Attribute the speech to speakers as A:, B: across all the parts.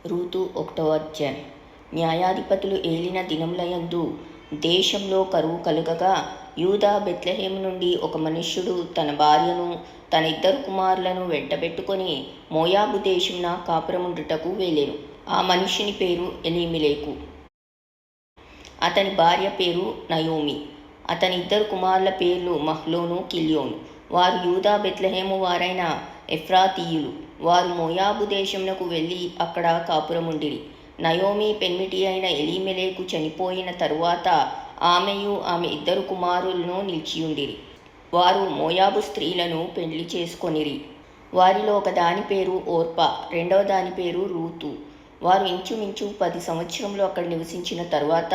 A: Ruth 1వ అధ్యాయం. న్యాయాధిపతులు ఏలిన దినములయందు దేశంలో కరువు కలుగగా యూదా బెత్లెహేము నుండి ఒక మనుష్యుడు తన భార్యను తన 2 కుమారులను వెంటబెట్టుకొని మోయాబు దేశమున కాపురముండుటకు వెళ్ళెను. ఆ మనుష్యుని పేరు ఎలీమెలెకు. అతని భార్య పేరు నయోమి. అతని 2 కుమారుల పేర్లు మహ్లోను, కిల్యోను. వారు యూదా బెత్లెహేము వారైన ఎఫ్రాతీయులు. వారు మోయాబు దేశమునకు వెళ్ళి అక్కడ కాపురముండిరి. నయోమి పెన్మిటి అయిన ఎలీమెలెకు చనిపోయిన తరువాత ఆమెయు ఆమె 2 కుమారులను నిలిచియుండిరి. వారు మోయాబు స్త్రీలను పెళ్లి చేసుకొనిరి. వారిలో ఒక దాని పేరు ఓర్పా, రెండవ దాని పేరు రూతు. వారు ఇంచుమించు 10 సంవత్సరములు అక్కడ నివసించిన తరువాత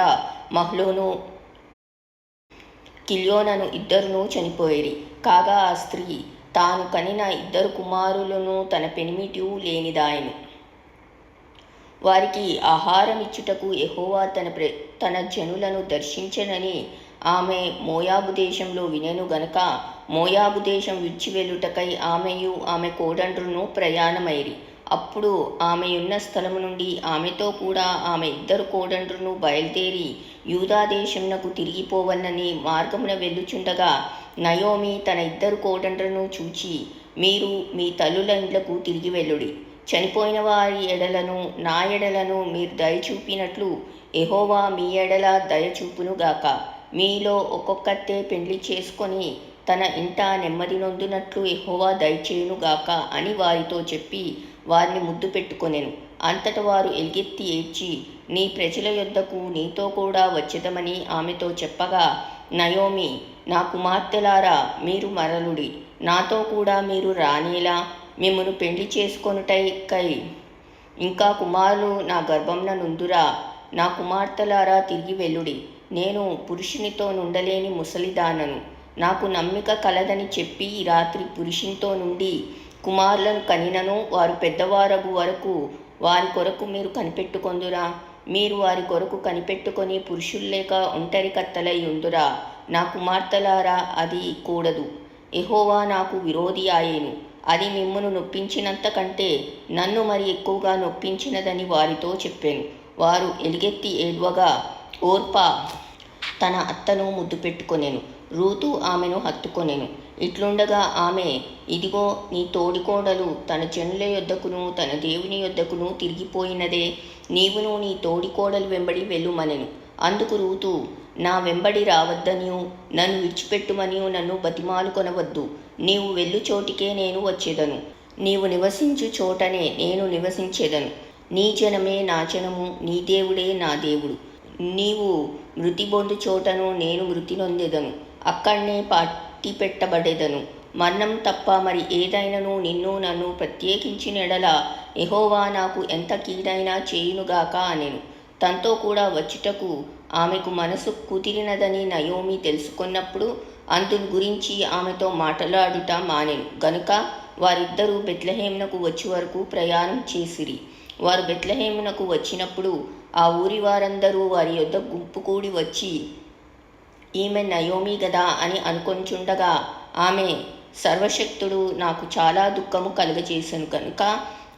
A: మహ్లోను, కిల్యోనను 2 చనిపోయిరి. కాగా ఆ స్త్రీ తాను కనిన 2 కుమారులను తన పెనిమిటియు లేనిదాయెను. వారికి ఆహారమిచ్చుటకు యెహోవా తన జనులను దర్శించెనని ఆమె మోయాబు దేశంలో వినెను గనుక మోయాబు దేశం విడిచి వెళ్ళుటకై ఆమెయు ఆమె కోడండ్రును ప్రయాణమైరి. అప్పుడు ఆమెయున్న స్థలము నుండి ఆమెతో కూడా ఆమె 2 కోడండ్రును బయలుదేరి యూదా దేశమునకు తిరిగిపోవలనని మార్గమున వెళ్ళుచుండగా నయోమి తన 2 కోడండ్రులను చూచి, మీరు మీ తల్లుల ఇండ్లకు తిరిగి వెళ్ళుడి. చనిపోయిన వారి ఎడలను నా ఎడలను మీరు దయ చూపినట్లు యెహోవా మీ ఎడల దయ చూపునుగాక. మీలో ఒక్కొక్కతే పెండ్లి చేసుకొని తన ఇంట నెమ్మది నొందునట్లు యెహోవా దయచేయునుగాక అని వారితో చెప్పి వారిని ముద్దు పెట్టుకొనెను. అంతట వారు ఎలుగెత్తి ఏడ్చి, నీ ప్రజల యొద్దకు నీతో కూడా వచ్చెదమని ఆమెతో చెప్పగా నయోమి, నా కుమార్తెలారా, మీరు మరలుడి. నాతో కూడా మీరు రానేలా మిమ్మును పెండ్లి చేసుకొనుటకై ఇంకా కుమారులు నా గర్భంన నుందురా. నా కుమార్తెలారా, తిరిగి వెళ్ళుడి. నేను పురుషునితో నుండలేని ముసలిదానను. నాకు నమ్మిక కలదని చెప్పి ఈ రాత్రి పురుషునితో నుండి కుమారులను కనినను వారు పెద్దవారగు వరకు వారి కొరకు మీరు కనిపెట్టుకొందురా. మీరు వారి కొరకు కనిపెట్టుకొని పురుషులు లేక ఒంటరి కత్తలై ఉందురా. నా కుమార్తెలారా, అది కూడదు. యెహోవా నాకు విరోధి ఆయెను. అది మిమ్మును నొప్పించినంత కంటే నన్ను మరి ఎక్కువగా నొప్పించినదని వారితో చెప్పాను. వారు ఎలుగెత్తి ఏడ్వగా ఓర్పా తన అత్తను ముద్దు పెట్టుకొనెను. రూతు ఆమెను హత్తుకొనెను. ఇట్లుండగా ఆమె, ఇదిగో నీ తోడికోడలు తన జనుల యొద్దకును తన దేవుని యొద్దకును తిరిగిపోయినదే. నీవును నీ తోడికోడలు వెంబడి వెళ్ళుమనెను. అందుకు రూతు, నా వెంబడి రావద్దనియు నన్ను విడిచిపెట్టుమనియు నన్ను బతిమాలు కొనవద్దు. నీవు వెళ్ళు చోటికే నేను వచ్చేదను. నీవు నివసించు చోటనే నేను నివసించేదను. నీ జనమే నా జనము, నీ దేవుడే నా దేవుడు. నీవు మృతి బొందు చోటను నేను మృతి నొందెదను. అక్కడనే పాతి పెట్టబడేదను. మరణం తప్ప మరి ఏదైనను నిన్ను నన్ను ప్రత్యేకించిన ఎడల యెహోవా నాకు ఎంత కీడైనా చేయునుగాక అనెను. తనతో కూడా వచ్చుటకు ఆమెకు మనసు కుదిరినదని నయోమి తెలుసుకున్నప్పుడు అందుని గురించి ఆమెతో మాట్లాడుట మానెను గనుక వారిద్దరూ బెత్లెహేమునకు వచ్చి వరకు ప్రయాణం చేసిరి. వారు బెత్లెహేమునకు వచ్చినప్పుడు ఆ ఊరి వారందరూ వారి యొద్ద గుంపు కూడి వచ్చి, ఈమె నయోమి గదా అని అనుకొంచుండగా ఆమె, సర్వశక్తుడు నాకు చాలా దుఃఖము కలుగజేసెను కనుక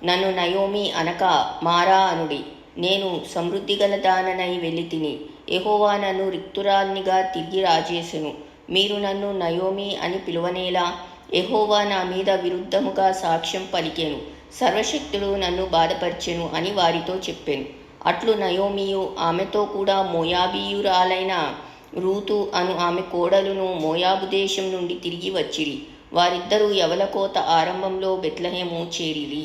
A: నన్ను నయోమి అనక మారా అనుడి. నేను సమృద్ధి గల దాననై వెళ్ళి తిని యెహోవా నన్ను రిక్తురాల్నిగా తిరిగి రాజేసెను. మీరు నన్ను నయోమి అని పిలువనేలా? యెహోవా నా మీద విరుద్ధముగా సాక్ష్యం పలికెను. సర్వశక్తుడు నన్ను బాధపరిచెను అని వారితో చెప్పాను. అట్లు నయోమియు ఆమెతో కూడా మోయాబీయురాలైన రూతు అను ఆమె కోడలును మోయాబు దేశం నుండి తిరిగి వచ్చిరి. వారిద్దరూ యవల కోత ఆరంభంలో బెత్లెహేము చేరిరి.